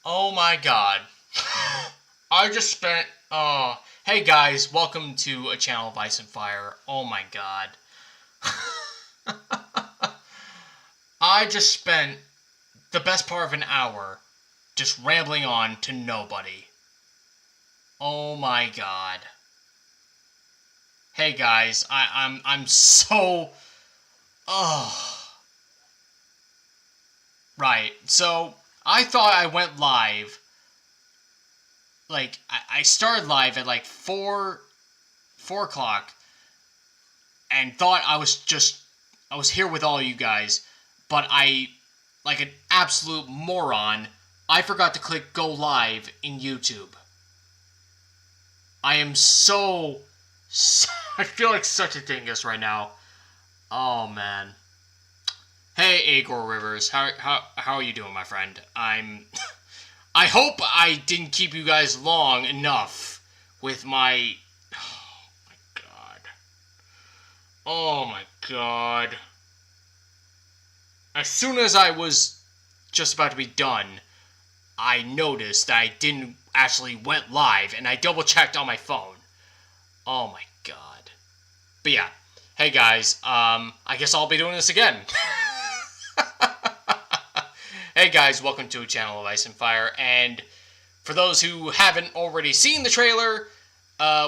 Oh my god. I just spent, hey guys, welcome to a channel of Ice and Fire. Oh my god. I just spent the best part of an hour just rambling on to nobody. Oh my god. Hey guys, I'm so, right, so I thought I went live. Like, I started live at like 4 o'clock and thought I was here with all you guys, but like an absolute moron, I forgot to click go live in YouTube. I am I feel like such a dingus right now. Oh man. Hey Agor Rivers, how are you doing, my friend? I hope I didn't keep you guys long enough with my... Oh my god. Oh my god. As soon as I was just about to be done, I noticed that I didn't actually went live, and I double checked on my phone. Oh my god. But yeah. Hey guys, I guess I'll be doing this again. Hey guys, welcome to a channel of Ice and Fire, and for those who haven't already seen the trailer,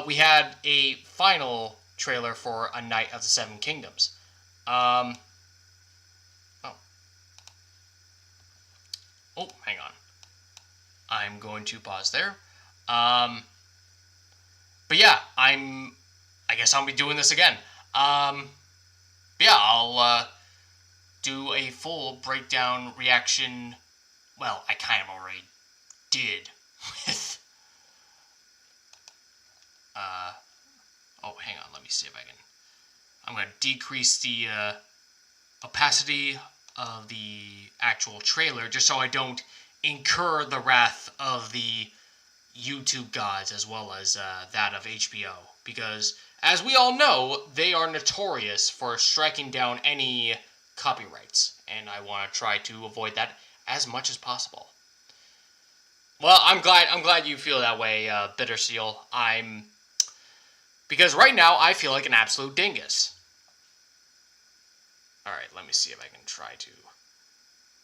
we had a final trailer for A Night of the Seven Kingdoms. Oh, hang on. I'm going to pause there. But yeah, I guess I'll be doing this again. Yeah, I'll, do a full breakdown reaction. Well, I kind of already did with oh, hang on, let me see if I'm going to decrease the opacity of the actual trailer just so I don't incur the wrath of the YouTube gods as well as that of HBO, because as we all know, they are notorious for striking down any copyrights, and I want to try to avoid that as much as possible. Well, I'm glad you feel that way, Bitter Seal. Because right now I feel like an absolute dingus. Alright, let me see if I can try to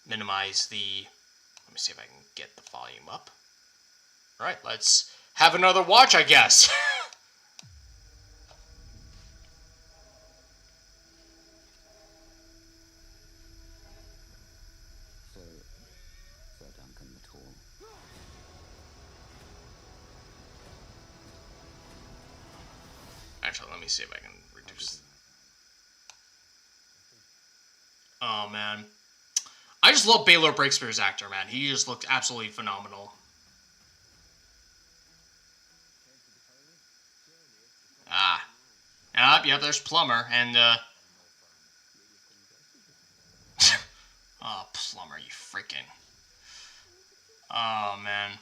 minimize the... Let me see if I can get the volume up. Alright, let's have another watch, I guess. Actually, let me see if I can reduce... Oh, man. I just love Baylor Breakspeare's actor, man. He just looked absolutely phenomenal. Yep, there's Plumber, and, oh, Plumber, you freaking... Oh, man.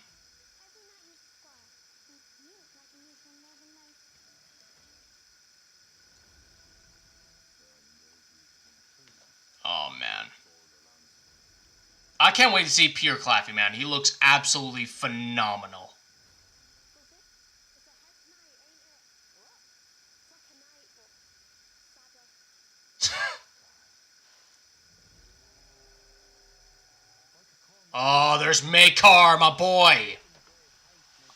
Oh, man. I can't wait to see Pierre Claffey, man. He looks absolutely phenomenal. Oh, there's Maekar, my boy.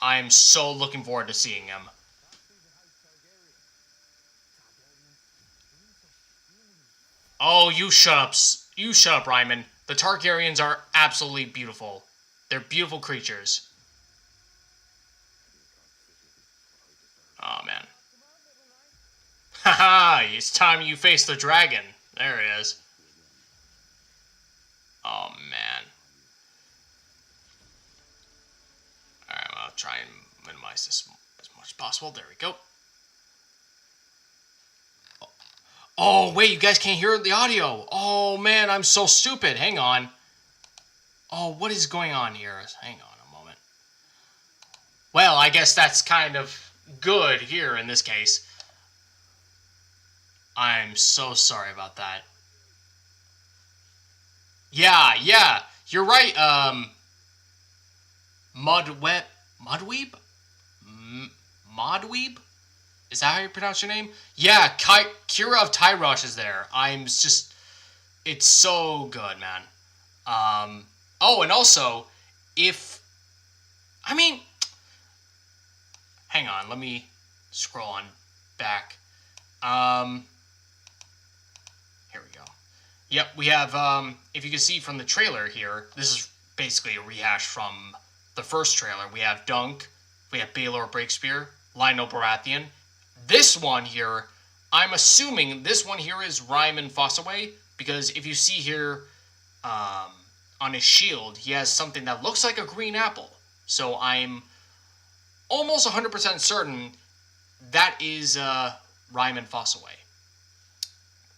I'm so looking forward to seeing him. Oh, you shut up. You shut up, Ryman. The Targaryens are absolutely beautiful. They're beautiful creatures. Oh, man. Haha, it's time you face the dragon. There it is. Oh, man. Alright, well, I'll try and minimize this as much as possible. There we go. Oh, wait, you guys can't hear the audio. Oh, man, I'm so stupid. Hang on. Oh, what is going on here? Hang on a moment. Well, I guess that's kind of good here in this case. I'm so sorry about that. Yeah, you're right, Mudweeb? Modweeb? Is that how you pronounce your name? Yeah, Kira of Tyrosh is there. It's so good, man. Oh, and also, hang on, let me scroll on back. Here we go. Yep, we have, if you can see from the trailer here, this is basically a rehash from the first trailer. We have Dunk, we have Baelor Breakspear, Lionel Baratheon. This one here, I'm assuming this one here is Ryman Fossaway, because if you see here, on his shield, he has something that looks like a green apple. So I'm almost 100% certain that is Ryman Fossaway.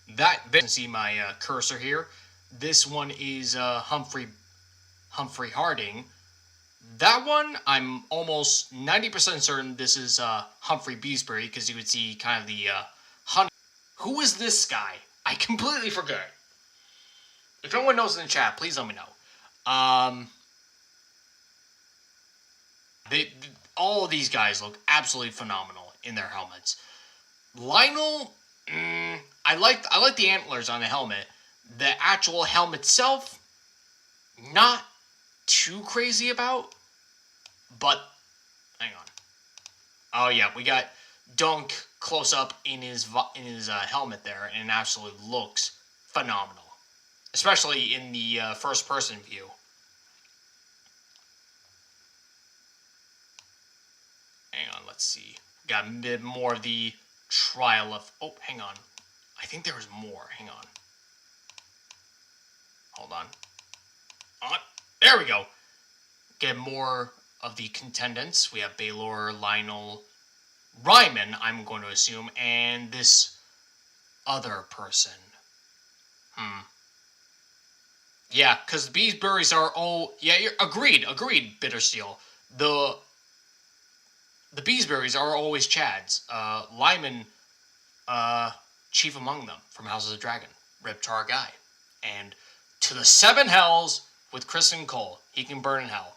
You can see my cursor here. This one is Humphrey Harding. That one, I'm almost 90% certain this is Humphrey Beesbury, because you would see kind of the honey. Who is this guy? I completely forgot. If anyone knows in the chat, please let me know. All of these guys look absolutely phenomenal in their helmets. Lionel, I like the antlers on the helmet. The actual helmet itself, not too crazy about. But hang on. Oh yeah, we got Dunk close up in his helmet there, and it absolutely looks phenomenal, especially in the first person view. Hang on, let's see. We got a bit more of the trial of. Oh, hang on. I think there was more. Hang on. Hold on. There we go. Get more of the contendants. We have Baelor, Lionel, Ryman, I'm going to assume, and this other person. Yeah, because the Beesburys are all... Yeah, agreed, Bittersteel. The Beesburys are always Chads. Lyman, chief among them, from House of the Dragon. Reptar guy. And to the seven hells with Kristen Cole. He can burn in hell.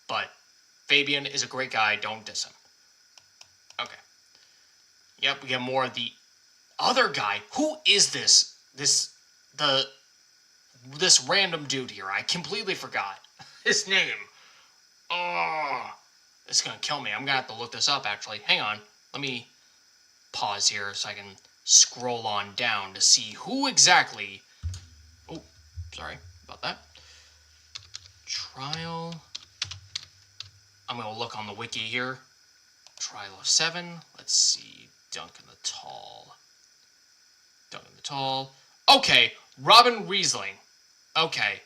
But Fabian is a great guy. Don't diss him. Okay. Yep, we get more of the other guy. Who is this? This random dude here. I completely forgot his name. Oh, this is going to kill me. I'm going to have to look this up, actually. Hang on. Let me pause here so I can scroll on down to see who exactly... Oh, sorry about that. Trial... I'm going to look on the wiki here. Trial of 7. Let's see. Duncan the Tall. Okay. Robin Riesling. Okay.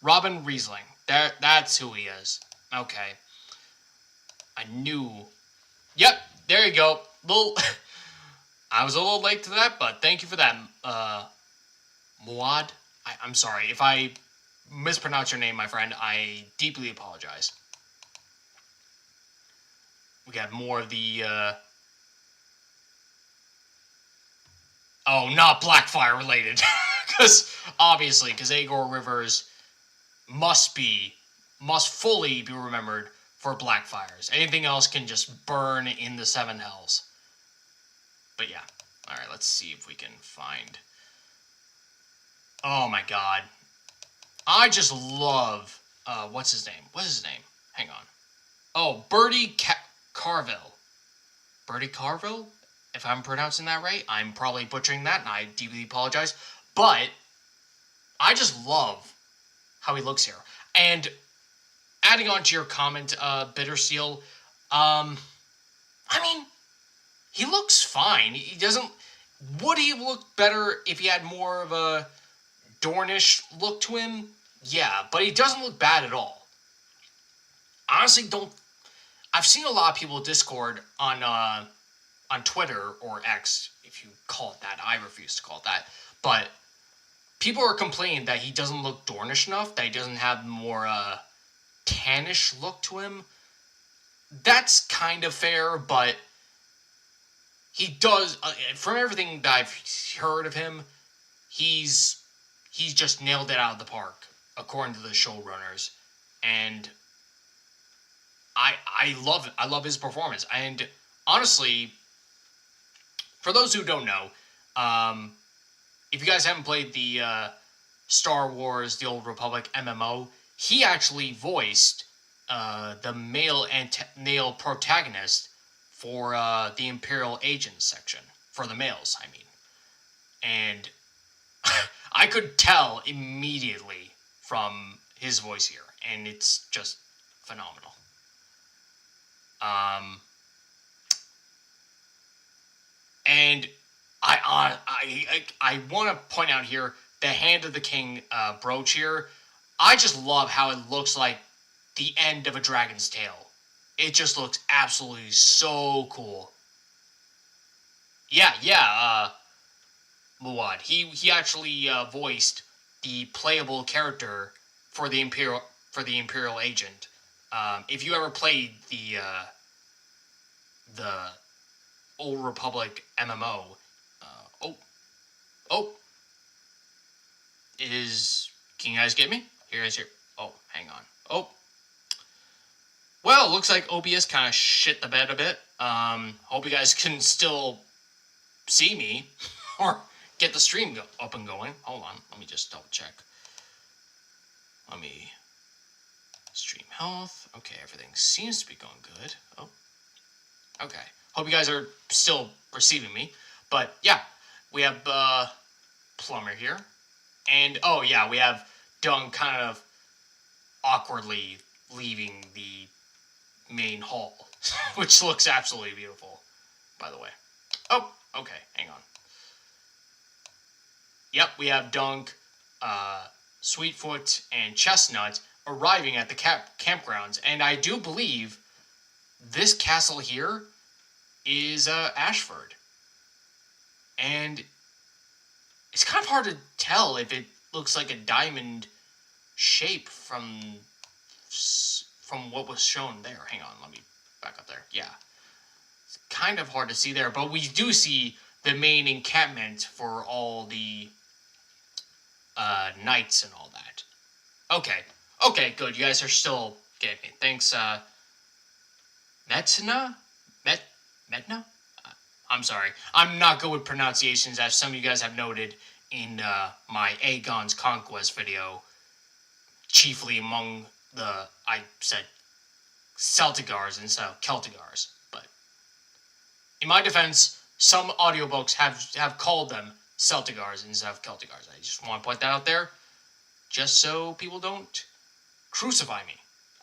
Robin Riesling. That's who he is. Okay. I knew. Yep. There you go. I was a little late to that, but thank you for that. Muad. I'm sorry. If I mispronounce your name, my friend, I deeply apologize. We got more of the, Oh, not Blackfire related. Obviously, because Aegor Rivers must fully be remembered for Blackfires. Anything else can just burn in the seven hells. But yeah. Alright, let's see if we can find... Oh my god. I just love... what's his name? Hang on. Oh, Bertie Carville. Bertie Carville? If I'm pronouncing that right, I'm probably butchering that, and I deeply apologize. But I just love how he looks here. And adding on to your comment, Bittersteel, he looks fine. He doesn't... Would he look better if he had more of a Dornish look to him? Yeah, but he doesn't look bad at all. Honestly, I've seen a lot of people Discord on Twitter, or X, if you call it that. I refuse to call it that. But people are complaining that he doesn't look Dornish enough, that he doesn't have more tannish look to him. That's kind of fair, but he does, from everything that I've heard of him, he's just nailed it out of the park, according to the showrunners. And I love it. I love his performance. And honestly, for those who don't know, if you guys haven't played the Star Wars: The Old Republic MMO, he actually voiced the male protagonist for the Imperial Agents section, for the males, I mean. And I could tell immediately from his voice here, and it's just phenomenal. And I want to point out here the Hand of the King brooch here. I just love how it looks like the end of a dragon's tail. It just looks absolutely so cool. Yeah, Muad. He actually voiced the playable character for the Imperial Agent. If you ever played the Old Republic MMO, can you guys get me? Here, guys, here. Oh, hang on. Oh. Well, looks like OBS kind of shit the bed a bit. Hope you guys can still see me or get the stream up and going. Hold on, let me just double check. Let me stream health. Okay, everything seems to be going good. Oh, okay. Hope you guys are still receiving me. But yeah, we have Plumber here, and oh yeah, we have Dung kind of awkwardly leaving the main hall, which looks absolutely beautiful, by the way. Oh, okay, hang on. Yep, we have Dunk, Sweetfoot, and Chestnut arriving at the campgrounds, and I do believe this castle here is Ashford. And it's kind of hard to tell if it looks like a diamond shape from what was shown there. Hang on, let me back up there. Yeah. It's kind of hard to see there, but we do see the main encampment for all the knights and all that. Okay, good. You guys are still getting me. Thanks, Metna? I'm sorry. I'm not good with pronunciations, as some of you guys have noted in my Aegon's Conquest video. Chiefly among I said Celtigars instead of Celtigars. But in my defense, some audiobooks have called them Celtigars instead of Celtigars. I just want to point that out there, just so people don't crucify me,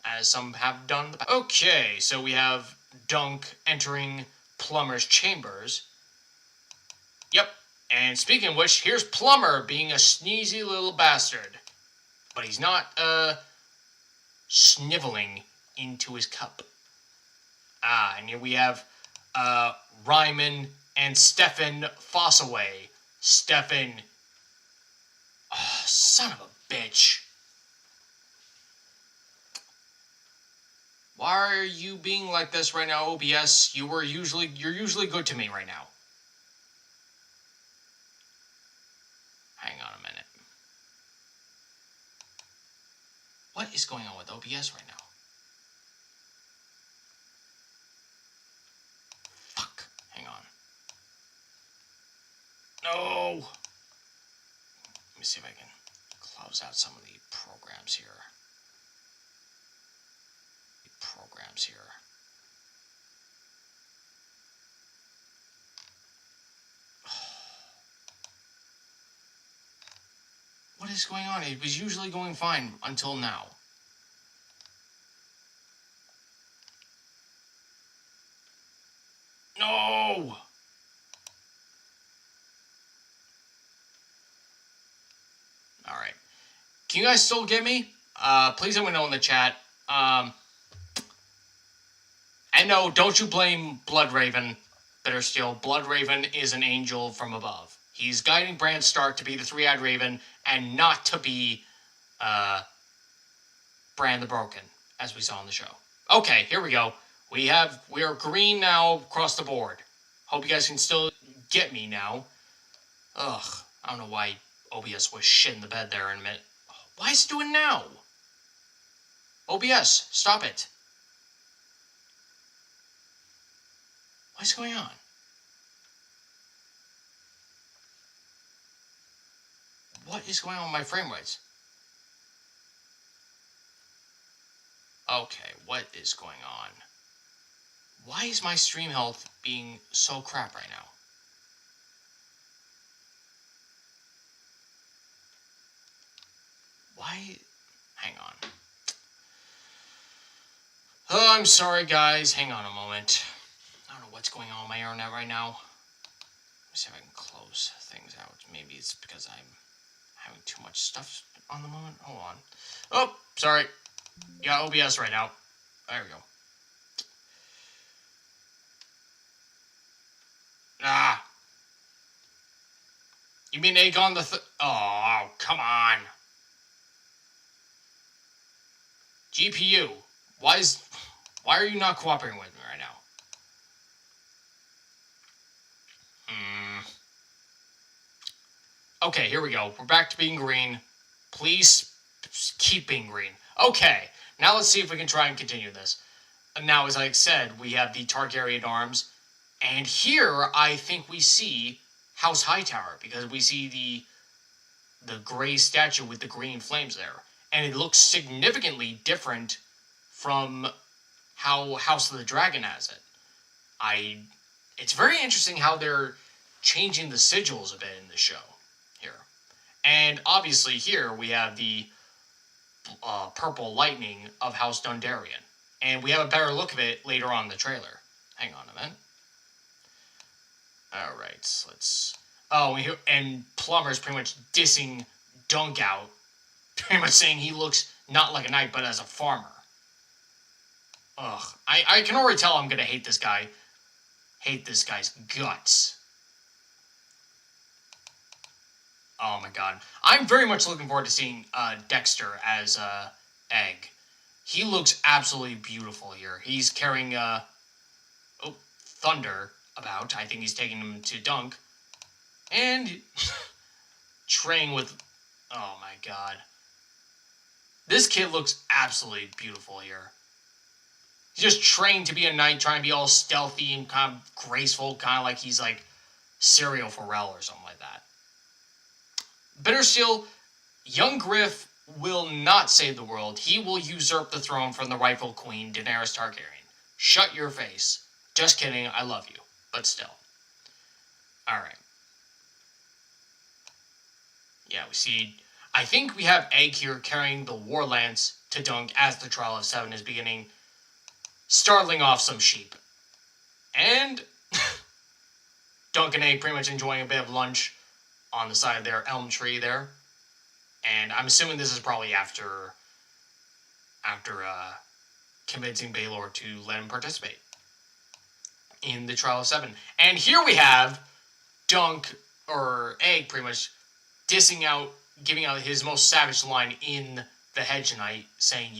as some have done in the past. Okay, so we have Dunk entering Plumber's chambers. Yep, and speaking of which, here's Plumber being a sneezy little bastard. But he's not, sniveling into his cup. And here we have, Ryman and Stefan Fossaway. Stefan. Oh, son of a bitch. Why are you being like this right now, OBS? You're usually good to me right now. Hang on a minute. What is going on with OBS right now? Fuck. Hang on. No! Let me see if I can close out some of the programs here. What is going on? It was usually going fine until now. No! Alright. Can you guys still get me? Please let me know in the chat. And no, don't you blame Bloodraven, Bittersteel. Bloodraven is an angel from above. He's guiding Bran Stark to be the Three-Eyed Raven and not to be Bran the Broken, as we saw in the show. Okay, here we go. We are green now across the board. Hope you guys can still get me now. Ugh, I don't know why OBS was shit in the bed there in a minute. Why is it doing now? OBS, stop it. What's going on? What is going on with my frame rates? Okay, what is going on? Why is my stream health being so crap right now? Why? Hang on. Oh, I'm sorry, guys. Hang on a moment. I don't know what's going on with my internet right now. Let me see if I can close things out. Maybe it's because I'm having too much stuff on the moment. Hold on. Oh, sorry. Yeah, OBS right now. There we go. Ah. You mean Aegon the Oh, come on. GPU. Why are you not cooperating with me right now? Okay, here we go. We're back to being green. Please keep being green. Okay, now let's see if we can try and continue this. Now, as I said, we have the Targaryen arms. And here, I think we see House Hightower, because we see the gray statue with the green flames there. And it looks significantly different from how House of the Dragon has it. It's very interesting how they're changing the sigils a bit in the show here. And obviously here we have the purple lightning of House Dondarrion. And we have a better look of it later on in the trailer. Hang on a minute. Alright, let's... Oh, and Plumber's pretty much dissing Dunk out. Pretty much saying he looks not like a knight, but as a farmer. Ugh. I can already tell I'm gonna hate this guy. Hate this guy's guts. Oh my god. I'm very much looking forward to seeing Dexter as Egg. He looks absolutely beautiful here. He's carrying Thunder about. I think he's taking him to Dunk. And training with... Oh my god. This kid looks absolutely beautiful here. He's just trained to be a knight, trying to be all stealthy and kind of graceful, kind of like he's like Serial Pharrell or something like that. Bittersteel, young Griff will not save the world. He will usurp the throne from the rightful queen, Daenerys Targaryen. Shut your face. Just kidding, I love you. But still. Alright. Yeah, we see... I think we have Egg here carrying the War Lance to Dunk as the Trial of Seven is beginning, startling off some sheep. And Dunk and Egg pretty much enjoying a bit of lunch on the side of their elm tree there. And I'm assuming this is probably after convincing Baelor to let him participate in the Trial of Seven. And here we have Dunk, or Egg, pretty much giving out his most savage line in the Hedge Knight, saying,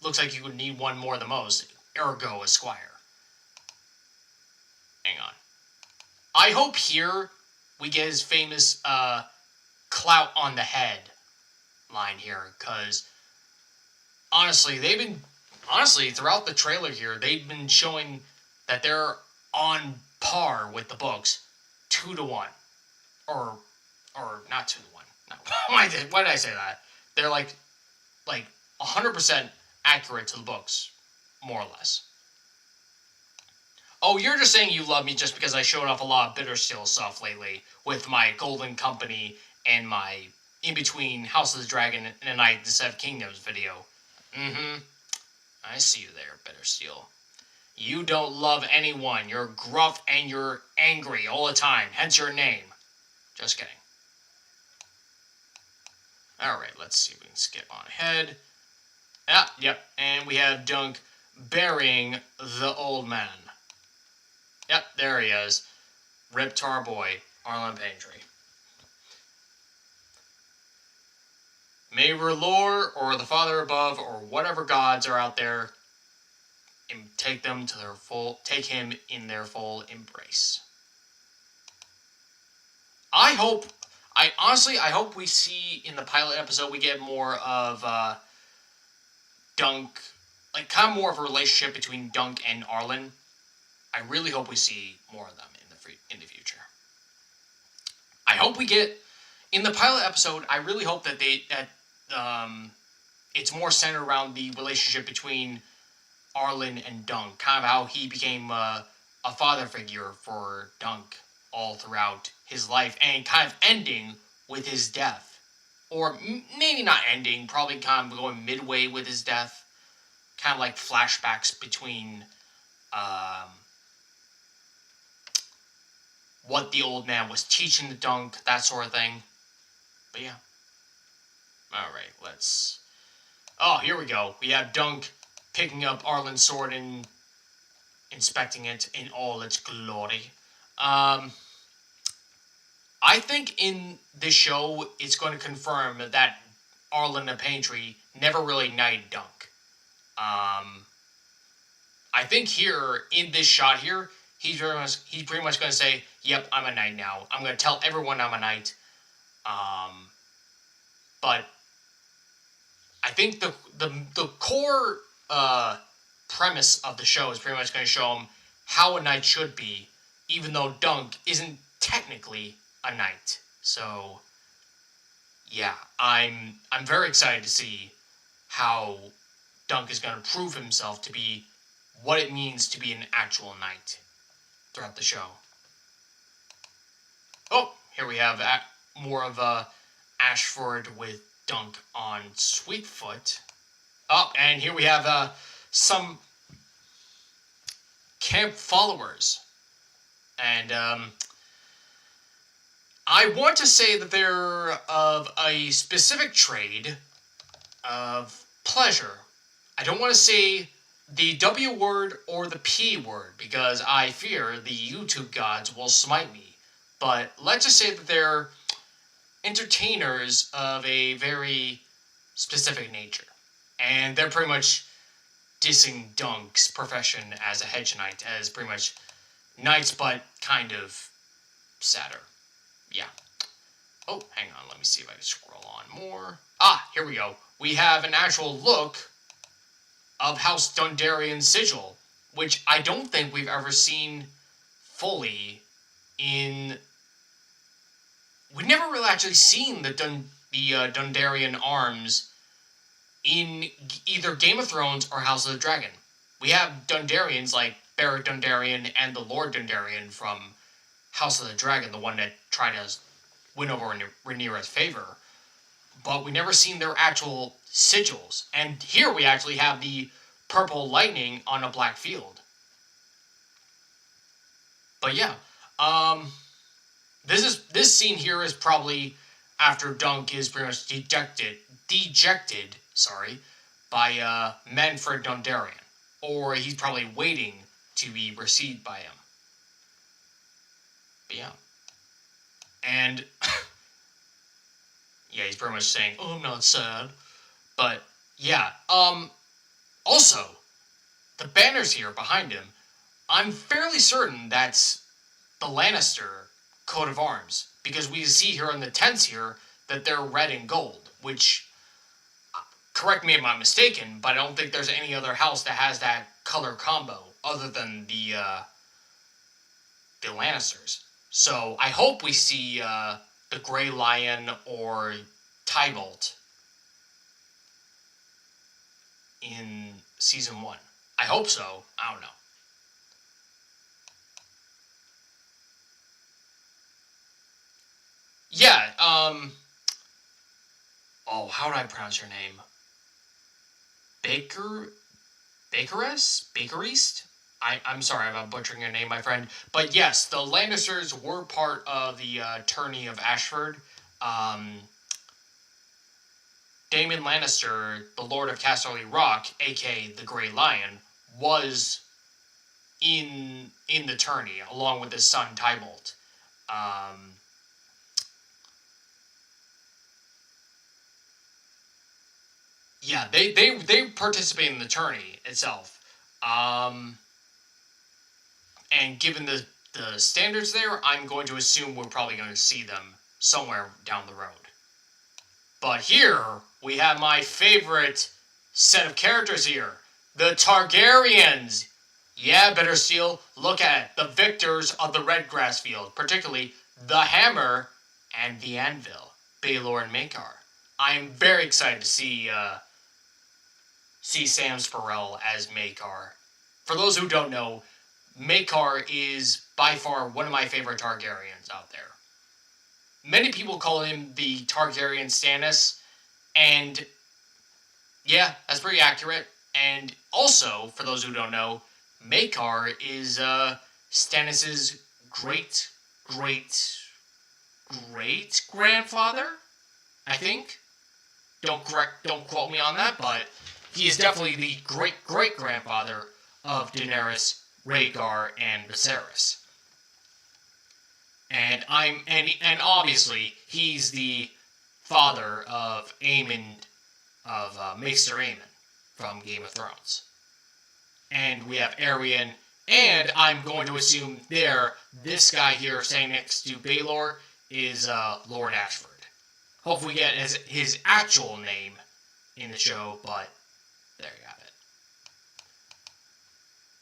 looks like you could need one more than most, ergo Esquire. Hang on. I hope here we get his famous clout on the head line here, because honestly, throughout the trailer here, they've been showing that they're on par with the books, 2-1, or not 2-1. No, why did I say that? They're like 100% accurate to the books, more or less. Oh, you're just saying you love me just because I showed off a lot of Bittersteel stuff lately with my Golden Company and my in-between House of the Dragon and the Seven Kingdoms video. I see you there, Bittersteel. You don't love anyone. You're gruff and you're angry all the time. Hence your name. Just kidding. Alright, let's see if we can skip on ahead. Yep, and we have Dunk burying the old man. Yep, there he is. Rip Tar Boy, Arlen Paintree. May R'hllor, or the Father above, or whatever gods are out there, take him in their full embrace. I hope we see in the pilot episode we get more of Dunk, like kind of more of a relationship between Dunk and Arlen. I really hope we see more of them in the future. I hope we get in the pilot episode. I really hope that it's more centered around the relationship between Arlen and Dunk, kind of how he became a father figure for Dunk all throughout his life, and kind of ending with his death. Or maybe not ending, probably kind of going midway with his death. Kind of like flashbacks between what the old man was teaching the Dunk, that sort of thing. But yeah. Alright, let's... Oh, here we go. We have Dunk picking up Arlen's sword and inspecting it in all its glory. I think in this show, it's going to confirm that Arlen and Paintree never really knighted Dunk. I think here, in this shot here, he's pretty much going to say, yep, I'm a knight now. I'm going to tell everyone I'm a knight. But I think the core premise of the show is pretty much going to show him how a knight should be, even though Dunk isn't technically a knight. So, yeah, I'm very excited to see how Dunk is going to prove himself to be what it means to be an actual knight throughout the show. Oh, here we have more of Ashford with Dunk on Sweetfoot. Oh, and here we have some camp followers. And I want to say that they're of a specific trade of pleasure. I don't want to say the W word or the P word, because I fear the YouTube gods will smite me. But let's just say that they're entertainers of a very specific nature. And they're pretty much dissing Dunk's profession as a hedge knight as pretty much knights, but kind of sadder. Yeah. Oh, hang on. Let me see if I can scroll on more. Ah, here we go. We have an actual look of House Dondarrion's sigil, which I don't think we've ever seen fully in... We've never really actually seen the Dondarrion arms in either Game of Thrones or House of the Dragon. We have Dondarrions like Beric Dondarrion and the Lord Dondarrion from House of the Dragon, the one that tried to win over Rhaenyra's favor. But we never seen their actual sigils. And here we actually have the purple lightning on a black field. But yeah, this scene here is probably after Dunk is pretty much dejected, by Manfred Dondarrion, or he's probably waiting to be received by him. But yeah, and yeah, he's pretty much saying, "Oh, I'm not sad," but yeah. Also, the banners here behind him, I'm fairly certain that's the Lannister coat of arms, because we see here in the tents here that they're red and gold, which, correct me if I'm mistaken, but I don't think there's any other house that has that color combo other than the Lannisters. So I hope we see the Grey Lion or Tybalt in Season 1. I hope so. I don't know. Yeah, oh, how do I pronounce your name? Bakerist? I'm sorry if I'm butchering your name, my friend. But yes, the Lannisters were part of the Tourney of Ashford. Daemon Lannister, the Lord of Casterly Rock, aka the Grey Lion, was in the tourney, along with his son Tybalt. Yeah, they participate in the tourney itself. And given the standards there, I'm going to assume we're probably going to see them somewhere down the road. But here, we have my favorite set of characters here. The Targaryens. Yeah, Better Steel, look at it. The victors of the Red Grass Field, particularly the Hammer and the Anvil, Baelor and Maekar. I'm very excited to see Sam Spurrell as Maekar. For those who don't know, Maekar is by far one of my favorite Targaryens out there. Many people call him the Targaryen Stannis, and yeah, that's pretty accurate. And also, for those who don't know, Maekar is Stannis' great-grandfather, I think. Don't quote me on that, but he is definitely the great-grandfather of Daenerys, Rhaegar, and Viserys. And obviously he's the father of Maester Aemon from Game of Thrones. And we have Aerion, and I'm going to assume this guy here standing next to Baelor is Lord Ashford. Hopefully we get his actual name in the show, but there you have it.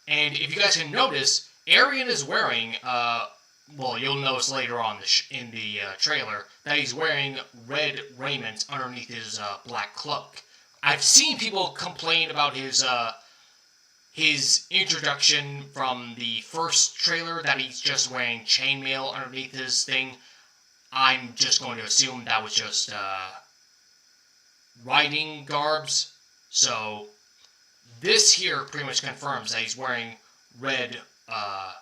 And if you guys can notice, Aerion is wearing, well, you'll notice later on in the trailer, that he's wearing red raiment underneath his black cloak. I've seen people complain about his introduction from the first trailer, that he's just wearing chainmail underneath his thing. I'm just going to assume that was just riding garbs. So this here pretty much confirms that he's wearing red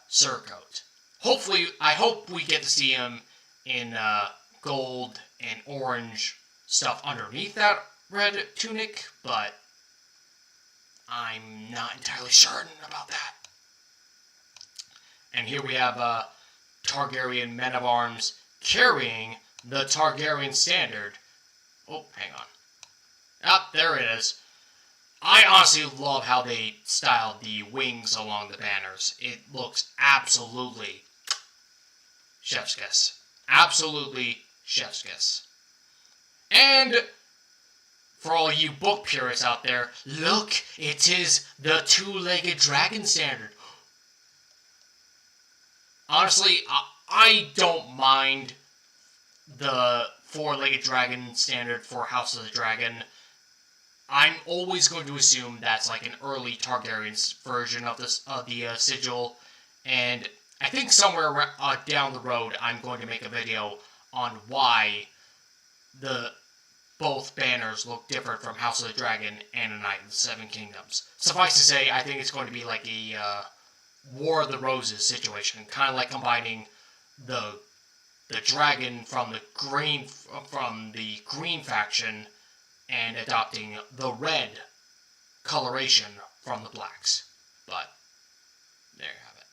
surcoat. Hopefully, I hope we get to see him in gold and orange stuff underneath that red tunic, but I'm not entirely certain about that. And here we have Targaryen men of arms carrying the Targaryen standard. Oh, hang on. Ah, there it is. I honestly love how they styled the wings along the banners. It looks absolutely chef's kiss. Absolutely chef's kiss. And for all you book purists out there, look, it is the two-legged dragon standard. Honestly, I don't mind the four-legged dragon standard for House of the Dragon. I'm always going to assume that's like an early Targaryen version of the sigil, and I think somewhere down the road I'm going to make a video on why both banners look different from House of the Dragon and A Knight of the Seven Kingdoms. Suffice to say, I think it's going to be like a War of the Roses situation, kind of like combining the dragon from the green faction and adopting the red coloration from the blacks. But there you have it.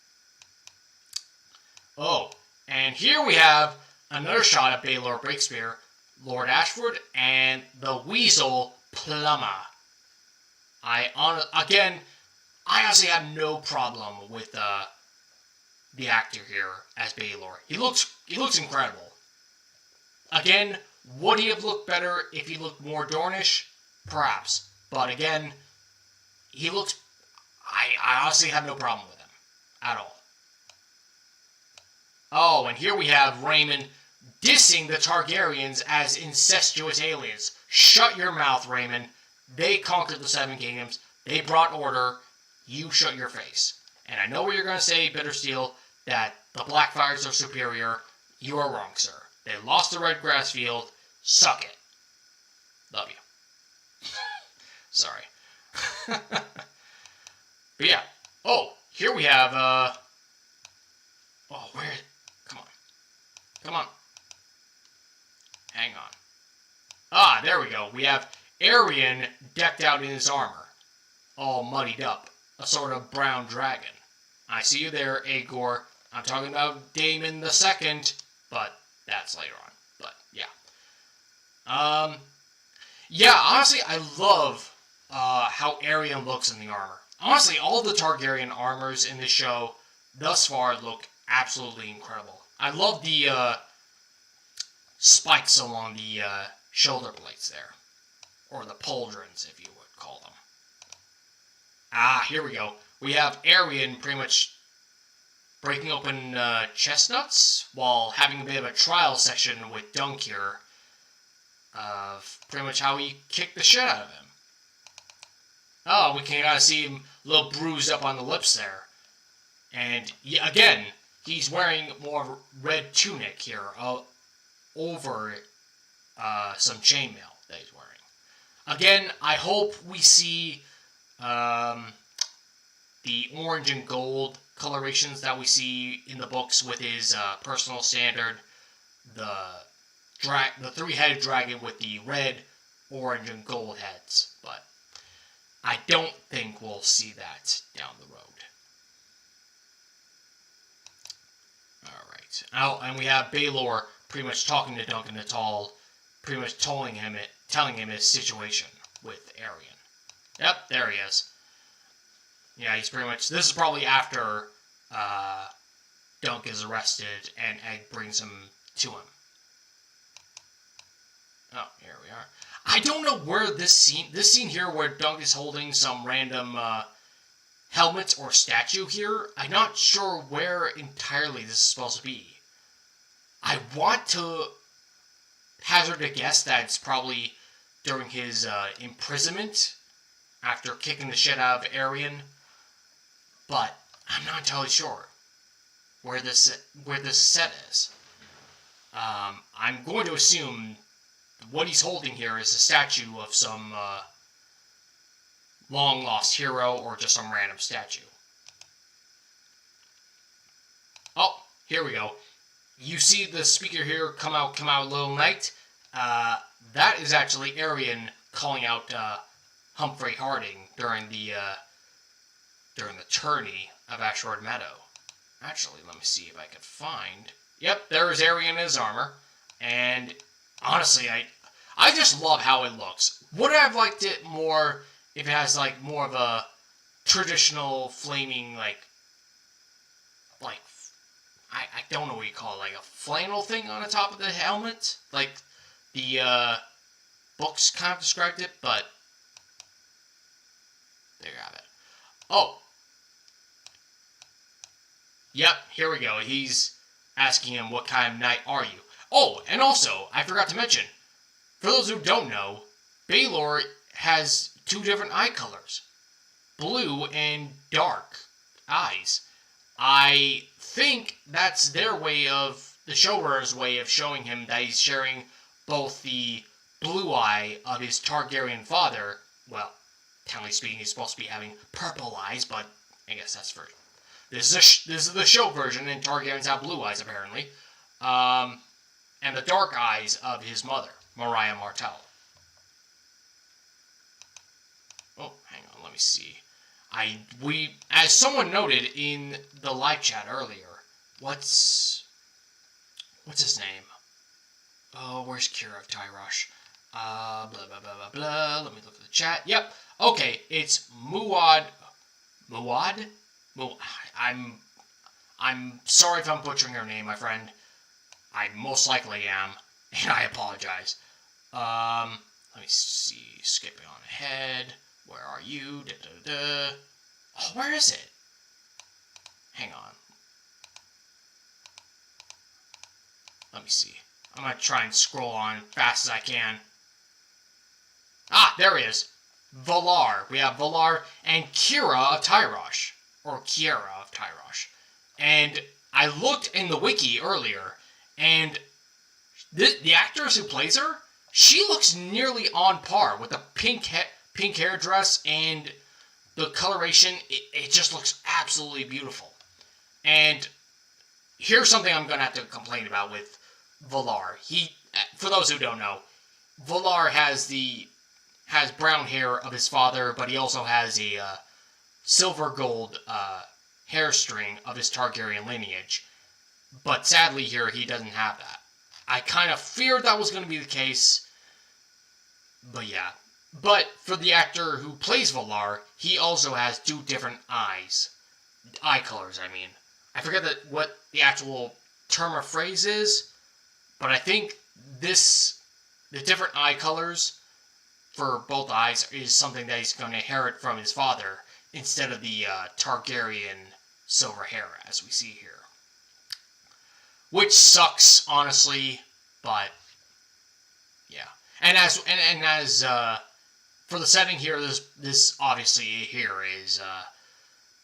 Oh, and here we have another shot at Baelor Breakspear, Lord Ashford, and the Weasel Plummer. I honestly have no problem with the actor here as Baelor. He looks incredible. Again, would he have looked better if he looked more Dornish? Perhaps. But again, he looks... I honestly have no problem with him. At all. Oh, and here we have Rhaemon dissing the Targaryens as incestuous aliens. Shut your mouth, Rhaemon. They conquered the Seven Kingdoms. They brought order. You shut your face. And I know what you're going to say, Bittersteel, that the Blackfires are superior. You are wrong, sir. They lost the Red Grass Field. Suck it. Love you. Sorry. But yeah. Oh, here we have, oh, where... Come on. Come on. Hang on. Ah, there we go. We have Aerion decked out in his armor. All muddied up. A sort of brown dragon. I see you there, Aegor. I'm talking about Daemon II, but that's later on. But, yeah. Yeah, honestly, I love how Aerion looks in the armor. Honestly, all the Targaryen armors in this show thus far look absolutely incredible. I love the spikes along the shoulder blades there. Or the pauldrons, if you would call them. Ah, here we go. we have Arryn pretty much breaking open chestnuts while having a bit of a trial session with Dunk here of pretty much how he kicked the shit out of him. Oh, we can kind of see him a little bruised up on the lips there. And again, he's wearing more red tunic here over some chainmail that he's wearing. Again, I hope we see the orange and gold colorations that we see in the books with his personal standard, the three-headed dragon with the red, orange, and gold heads. But I don't think we'll see that down the road. Alright. And we have Baelor pretty much talking to Duncan the Tall, pretty much telling him his situation with Arryn. Yep, there he is. Yeah, he's pretty much... This is probably after Dunk is arrested and Egg brings him to him. Oh, here we are. I don't know where this scene here where Dunk is holding some random helmet or statue here, I'm not sure where entirely this is supposed to be. I want to hazard a guess that it's probably during his imprisonment after kicking the shit out of Arryn, but I'm not entirely sure where this set is. I'm going to assume what he's holding here is a statue of some long-lost hero or just some random statue. Oh, here we go. You see the speaker here come out, Little Knight. That is actually Arryn calling out Humphrey Harding during the tourney of Ashford Meadow. Actually, let me see if I can find... Yep, there is Arryn in his armor. And honestly, I just love how it looks. Would I have liked it more if it has like more of a traditional flaming like I don't know what you call it, like a flannel thing on the top of the helmet? Like the books kind of described it, but there you have it. Oh. Yep, here we go. He's asking him, what kind of knight are you? Oh, and also, I forgot to mention, for those who don't know, Baelor has two different eye colors. Blue and dark eyes. I think that's their way of, the showrunner's way of showing him that he's sharing both the blue eye of his Targaryen father, well, technically speaking, he's supposed to be having purple eyes, but I guess that's for... This is the show version, and Targaryens have blue eyes, apparently. And the dark eyes of his mother, Mariah Martell. Oh, hang on, let me see. As someone noted in the live chat earlier, what's his name? Oh, where's Kira of Tyrosh? Blah, blah, blah, blah, blah. Let me look at the chat. Yep. Okay, it's Muad. Muad? I'm sorry if I'm butchering her name, my friend. I most likely am, and I apologize. Let me see. Skipping on ahead. Where are you? Da, da, da. Oh, where is it? Hang on. Let me see. I'm going to try and scroll on fast as I can. Ah, there he is. Valar. We have Valar and Kira of Tyrosh. Or Kiera of Tyrosh. And I looked in the wiki earlier, and the actress who plays her, she looks nearly on par with the pink hair dress and the coloration. It just looks absolutely beautiful. And here's something I'm going to have to complain about with Valar. For those who don't know, Valar has brown hair of his father, but he also has a silver gold hair string of his Targaryen lineage. But sadly here, he doesn't have that. I kind of feared that was going to be the case. But yeah. But for the actor who plays Valar, he also has two different eyes. Eye colors, I mean. I forget what the actual term or phrase is, but I think the different eye colors for both eyes is something that he's going to inherit from his father, instead of the Targaryen silver hair, as we see here. Which sucks, honestly, but yeah. And as for the setting here, this obviously here is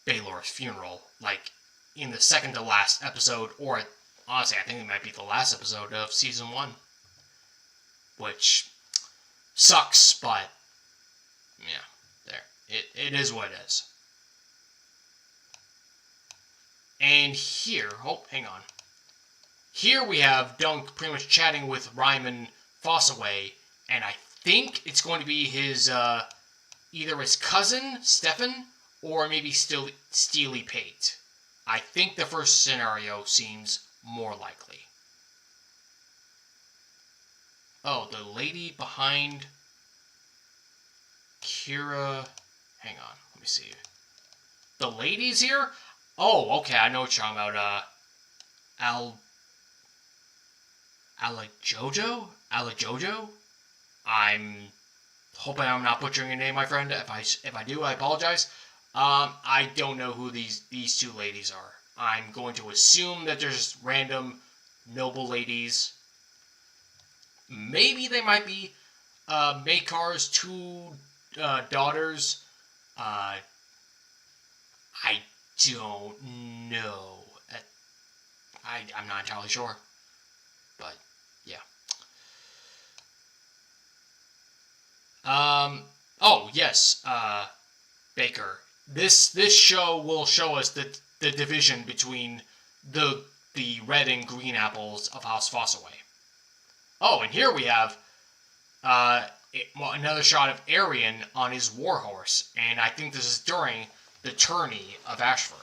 Baelor's funeral, like in the second to last episode, or honestly, I think it might be the last episode of season 1, which sucks, but yeah, there. It is what it is. And here, oh, hang on. Here we have Dunk pretty much chatting with Ryman Fossaway, and I think it's going to be his, either his cousin, Stefan, or maybe Steely Pate. I think the first scenario seems more likely. Oh, the lady behind Kira... Hang on, let me see. The lady's here? Oh, okay, I know what you're talking about. Alajojo? I'm hoping I'm not butchering your name, my friend. If I do, I apologize. I don't know who these two ladies are. I'm going to assume that they're just random noble ladies. Maybe they might be Maekar's two daughters. I don't know. I'm not entirely sure. But, yeah. Oh, yes, Baker. This show will show us the division between the red and green apples of House Fossaway. Oh, and here we have another shot of Aerion on his warhorse, and I think this is during the tourney of Ashford.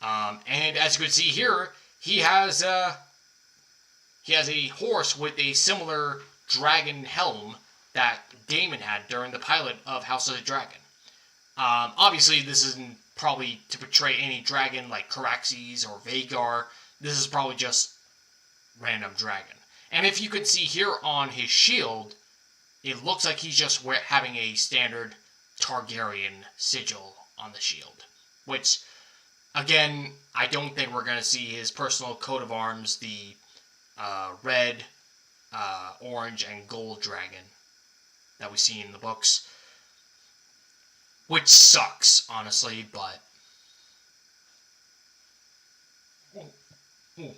And as you can see here, he has a horse with a similar dragon helm that Daemon had during the pilot of House of the Dragon. Obviously, this isn't probably to portray any dragon like Caraxes or Vhagar. This is probably just random dragon. And if you can see here on his shield, it looks like he's just having a standard Targaryen sigil on the shield. Which, again, I don't think we're going to see his personal coat of arms, the red, orange, and gold dragon that we see in the books. Which sucks, honestly, but...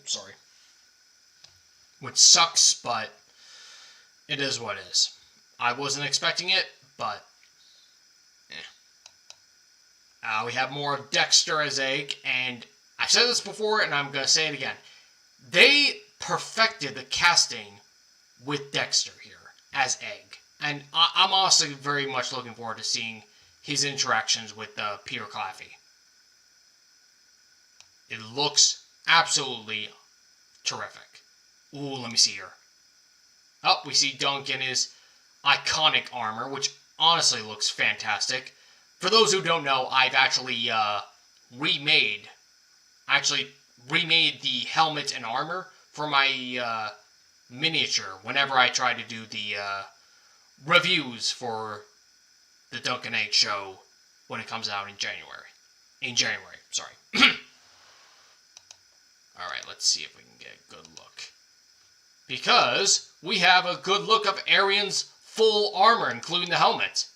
sorry. Which sucks, but it is what it is. I wasn't expecting it, but... we have more of Dexter as Egg, and I've said this before, and I'm going to say it again. They perfected the casting with Dexter here as Egg. And I'm honestly very much looking forward to seeing his interactions with Peter Claffey. It looks absolutely terrific. Ooh, let me see here. Oh, we see Dunk in his iconic armor, which honestly looks fantastic. For those who don't know, I've actually remade the helmet and armor for my miniature whenever I try to do the reviews for the Dunk and Egg show when it comes out in January. Sorry. Alright, let's see if we can get a good look. Because we have a good look of Aerion's full armor, including the helmet.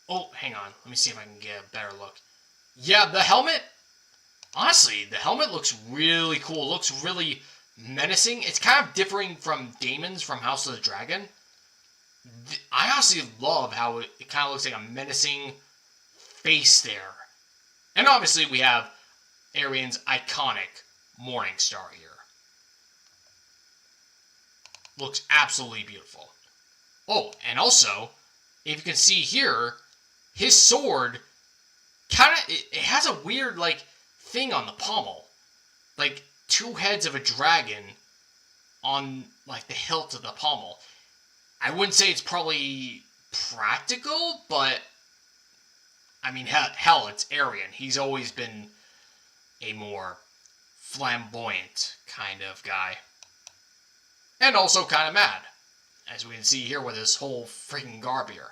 Oh, hang on. Let me see if I can get a better look. Yeah, the helmet... Honestly, the helmet looks really cool. It looks really menacing. It's kind of differing from Daemon's from House of the Dragon. I honestly love how it kind of looks like a menacing face there. And obviously we have Aerion's iconic Morning Star here. Looks absolutely beautiful. Oh, and also, if you can see here, his sword kind of, it has a weird, like, thing on the pommel. Like, two heads of a dragon on, like, the hilt of the pommel. I wouldn't say it's probably practical, but, I mean, hell, it's Aerion. He's always been a more flamboyant kind of guy. And also kind of mad, as we can see here with this whole freaking garb here.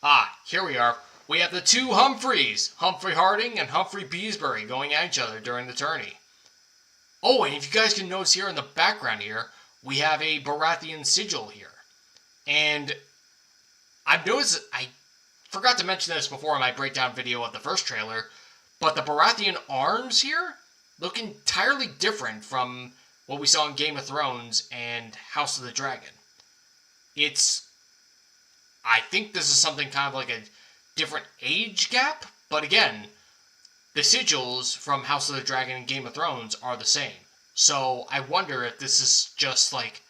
Ah, here we are. we have the two Humphreys, Humphrey Harding and Humphrey Beesbury, going at each other during the tourney. Oh, and if you guys can notice here in the background here, we have a Baratheon sigil here. And I've noticed, I forgot to mention this before in my breakdown video of the first trailer, but the Baratheon arms here look entirely different from what we saw in Game of Thrones and House of the Dragon. I think this is something kind of like a different age gap, but again, the sigils from House of the Dragon and Game of Thrones are the same. So I wonder if this is just like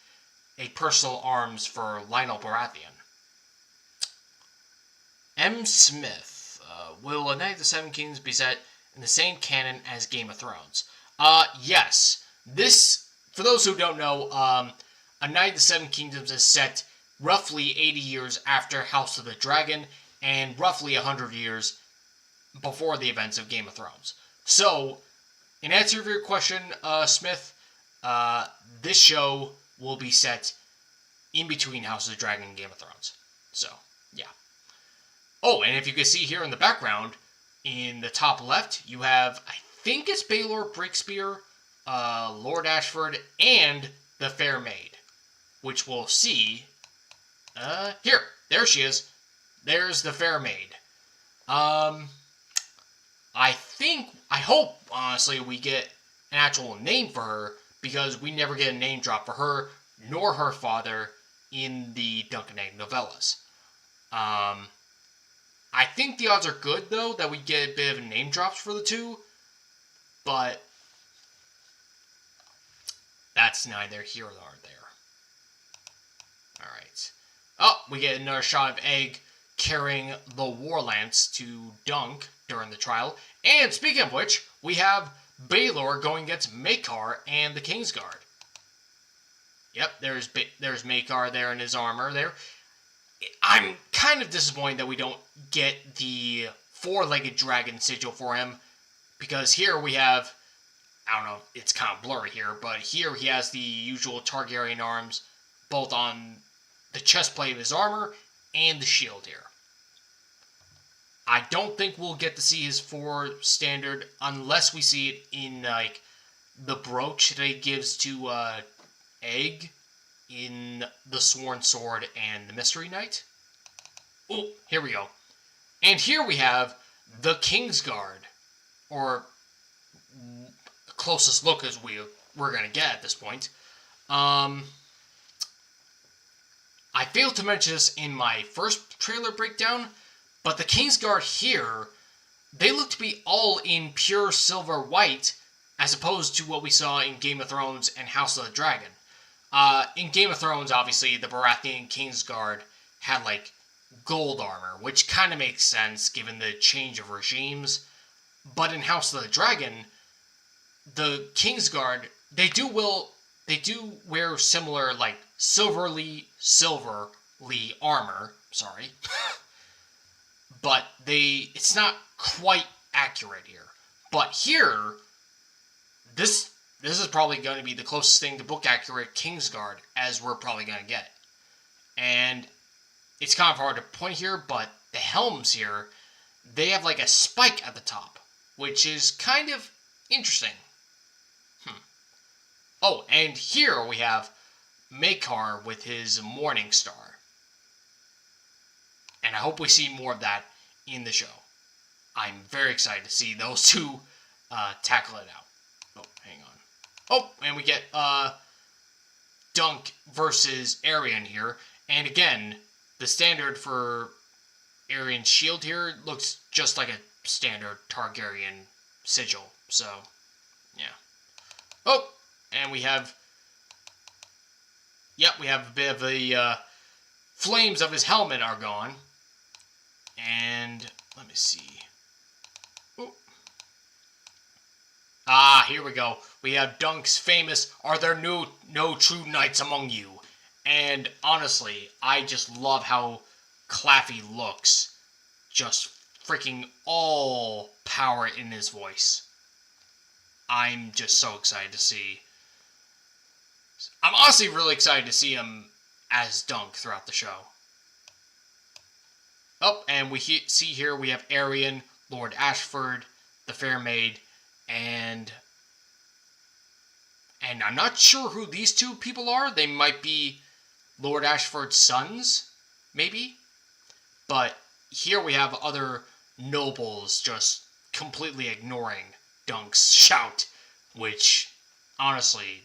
a personal arms for Lionel Baratheon. M. Smith, will A Night of the Seven Kingdoms be set in the same canon as Game of Thrones? Yes. This, for those who don't know, A Night of the Seven Kingdoms is set roughly 80 years after House of the Dragon and roughly 100 years before the events of Game of Thrones. So, in answer to your question, Smith, this show will be set in between House of the Dragon and Game of Thrones. So, yeah. Oh, and if you can see here in the background, in the top left, you have, I think it's Baelor Breakspear, Lord Ashford, and the Fair Maid, which we'll see, here, there she is. There's the Fair Maid. I hope, honestly, we get an actual name for her, because we never get a name drop for her, nor her father, in the Dunk and Egg novellas. I think the odds are good, though, that we get a bit of name drops for the two, but that's neither here nor there. Alright. Oh, we get another shot of Egg carrying the War Lance to Dunk during the trial. And speaking of which, we have Baelor going against Maekar and the Kingsguard. Yep, there's Maekar there in his armor there. I'm kind of disappointed that we don't get the four-legged dragon sigil for him, because here we have, I don't know, it's kind of blurry here, but here he has the usual Targaryen arms, both on the chest plate of his armor and the shield here. I don't think we'll get to see his 4 standard unless we see it in like the brooch that he gives to Egg in the Sworn Sword and the Mystery Knight. Oh, here we go. And here we have the Kingsguard, or the closest look as we're going to get at this point. I failed to mention this in my first trailer breakdown, but the Kingsguard here, they look to be all in pure silver white, as opposed to what we saw in Game of Thrones and House of the Dragon. In Game of Thrones, obviously, the Baratheon Kingsguard had, like, gold armor, which kind of makes sense given the change of regimes. But in House of the Dragon, the Kingsguard, they do wear similar, like, silverly armor, sorry. But it's not quite accurate here. But here, this is probably going to be the closest thing to book accurate Kingsguard as we're probably going to get. And it's kind of hard to point here, but the helms here, they have like a spike at the top, which is kind of interesting. Oh, and here we have Maekar with his Morning Star. And I hope we see more of that in the show. I'm very excited to see those two tackle it out. Oh, hang on. Oh, and we get Dunk versus Aerion here. And again, the standard for Aerion's shield here looks just like a standard Targaryen sigil. So, yeah. Oh, and we have... Yep, we have a bit of the flames of his helmet are gone. And let me see. Ooh. Ah, here we go. We have Dunk's famous, "Are there no true knights among you?" And honestly, I just love how Claffy looks. Just freaking all power in his voice. I'm just so excited to see. I'm honestly really excited to see him as Dunk throughout the show. Oh, and we see here we have Arryn, Lord Ashford, the Fair Maid, and I'm not sure who these two people are. They might be Lord Ashford's sons, maybe. But here we have other nobles just completely ignoring Dunk's shout, which, honestly,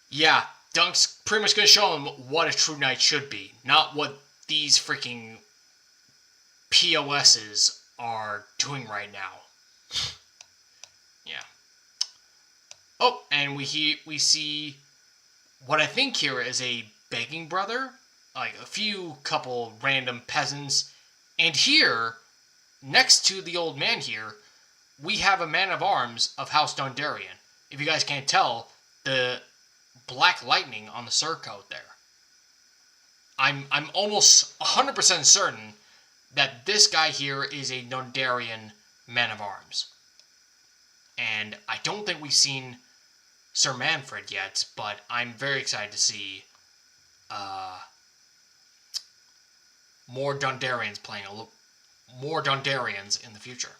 yeah, Dunk's pretty much going to show them what a true knight should be, not what these freaking POSs are doing right now. Yeah. Oh, and we see what I think here is a begging brother, like a few couple random peasants, and here, next to the old man here, we have a man of arms of House Dondarrion. If you guys can't tell, the black lightning on the surcoat there. I'm almost 100% certain that this guy here is a Dondarrion man of arms. And I don't think we've seen Sir Manfred yet, but I'm very excited to see more Dondarrions more Dondarrions in the future.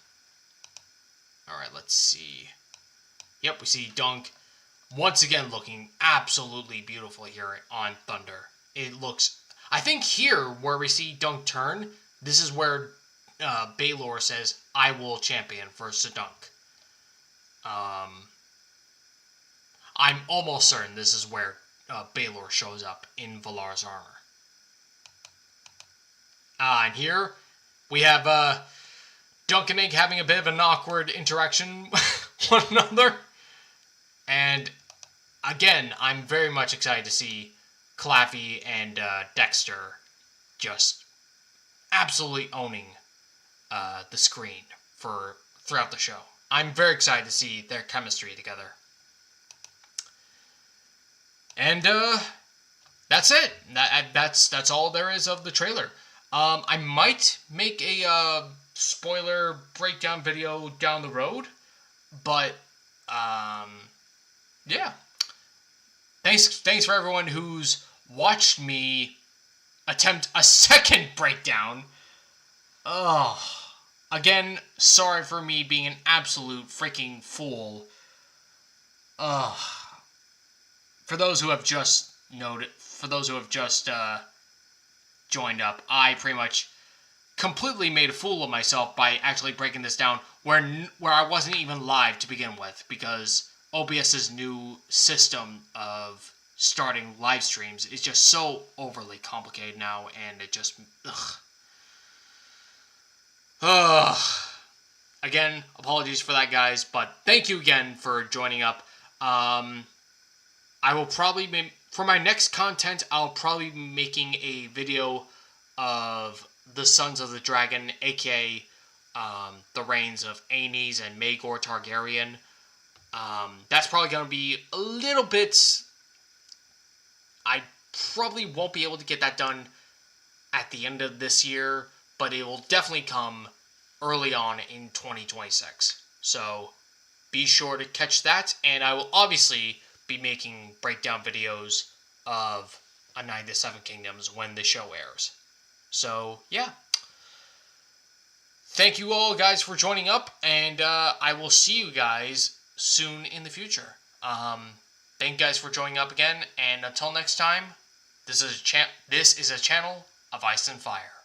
Alright, let's see. Yep, we see Dunk once again looking absolutely beautiful here on Thunder. It looks... I think here, where we see Dunk turn, this is where Baelor says, I will champion for Sir Dunk. I'm almost certain this is where Baelor shows up in Valar's armor. And here, we have Dunk and Ig having a bit of an awkward interaction with one another. And again, I'm very much excited to see Claffy and Dexter just absolutely owning the screen throughout the show. I'm very excited to see their chemistry together. And that's it. That's all there is of the trailer. I might make a spoiler breakdown video down the road, but yeah. Thanks for everyone who's watched me attempt a second breakdown. Again, sorry for me being an absolute freaking fool. For those who have just joined up, I pretty much completely made a fool of myself by actually breaking this down where I wasn't even live to begin with, because OBS's new system of starting live streams is just so overly complicated now, and it just... Again, apologies for that, guys, but thank you again for joining up. I will probably... For my next content, I'll probably be making a video of the Sons of the Dragon, aka the reigns of Aenys and Maegor Targaryen. That's probably going to be a little bit... I probably won't be able to get that done at the end of this year, but it will definitely come early on in 2026. So be sure to catch that, and I will obviously be making breakdown videos of A Night of the Seven Kingdoms when the show airs. So, yeah. Thank you all, guys, for joining up, and I will see you guys soon in the future. Thank you guys for joining up again, and until next time, this is a channel of Ice and Fire.